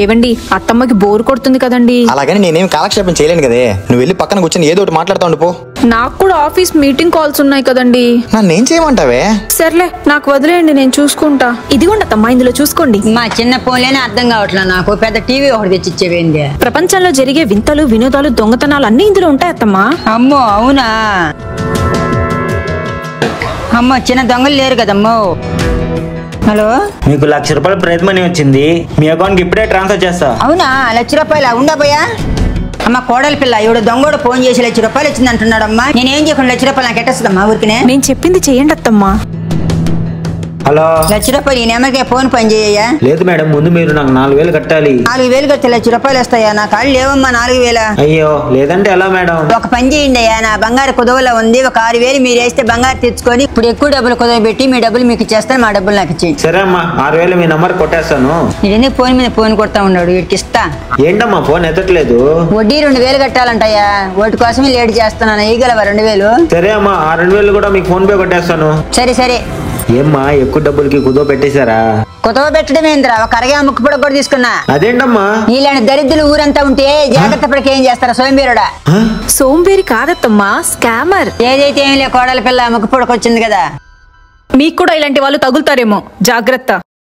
ఏవండి అత్తమ్మకి బోర్ కొడుతుంది కదండి. అలాగని నేనేం కాలక్షేపం చేయలేను కదే. నువ్వు వెళ్ళి పక్కన కూర్చొని ఏదో ఒకటి మాట్లాడుతూ ఉండిపో. నాకు కూడా ఆఫీస్ మీటింగ్ కాల్స్ ఉన్నాయి కదండి. నన్నేం చేయమంటావే? సర్లే నాకు వదిలేయండి, నేను చూసుకుంటా. ఇదిగోండి అత్తమ్మా, ఇందులో చూసుకోండి. మా చిన్న ఫోన్లేనే అర్థం కావట్లా, నాకు పెద్ద టీవీ ఒకటి తెచ్చిచ్చేవేంది. ప్రపంచంలో జరిగే వింతలు వినోదాలు దొంగతనాలు అన్ని ఇందులో ఉంటాయి అత్తమ్మా. అమ్మో అవునా? అమ్మో చిన్న దొంగలు లేరు కదమ్మో. హలో, మీకు 1,00,000 రూపాయల ప్రైజ్ మనీ వచ్చింది, మీ అకౌంట్ కి ఇప్పుడే ట్రాన్స్ఫర్ చేస్తా. అవునా? 1,00,000 రూపాయలు ఉండబోయా? అమ్మ కోడలి పిల్ల, ఇవిడు దొంగోడు ఫోన్ చేసి 1,00,000 రూపాయలు వచ్చింది అంటున్నాడమ్మా. నేనేం చేయకుండా 1,00,000 రూపాయలు నాకు ఎట్టొస్తుందమ్మా ఊరికినే? నేను చెప్పింది చెయ్యండి అత్తమ్మా. హలో, 1,00,000 రూపాయలు ఈ నెంబర్కే ఫోన్ పని చేయయ్యా. లేదు మేడం, ముందు మీరు నాకు 4,000 కట్టాలి. 4,000 కడితే 1,00,000 రూపాయలు వస్తాయా? నా కాళ్ళు లేవమ్మా 4,000. అయ్యో, లేదంటే ఎలా మేడం? ఒక పని చేయండి అయ్యా, నా బంగారు కుదవలో ఉంది, ఒక 6,000 మీరు వేస్తే బంగారు తెచ్చుకొని ఇప్పుడు ఎక్కువ డబ్బులు కుదవ పెట్టి మీ డబ్బులు మీకు ఇచ్చేస్తాను, మా డబ్బులు నాకు ఇచ్చేయండి. సరే అమ్మా, 6,000 మీ నంబర్ కొట్టేస్తాను. నేను ఎందుకు ఫోన్ మీద ఫోన్ కొడతా ఉన్నాడు, వీడికి ఇస్తా. ఏంటమ్మా ఫోన్ ఎత్తట్లేదు? వడ్డీ 2,000 కట్టాలంటయ్యా, వాటి కోసమే లేట్ చేస్తున్నాను. వేయగలవా 2,000? సరే అమ్మా, ఆ 2,000 కూడా మీకు ఫోన్ పే కొట్టేస్తాను. సరే సరే. ఏమ్మా ఎక్కువ డబ్బులకి కుదో పెట్టేశారా? కుదవ పెట్టడం ఏంద్రా, ఒక అరగా ముక్కు పొడ కూడా తీసుకున్నా. అదేంటమ్మా? నీలాంటి దరిద్రులు ఊరంతా ఉంటే జాగ్రత్త పడికి ఏం చేస్తారా సోంబేరుడా? సోంబేరి కాదత్తమ్మా, స్కామర్. ఏదైతే ఏం లే, కోడల పిల్ల ముక్కు పొడకొచ్చింది కదా. మీకు కూడా ఇలాంటి వాళ్ళు తగులుతారేమో, జాగ్రత్త.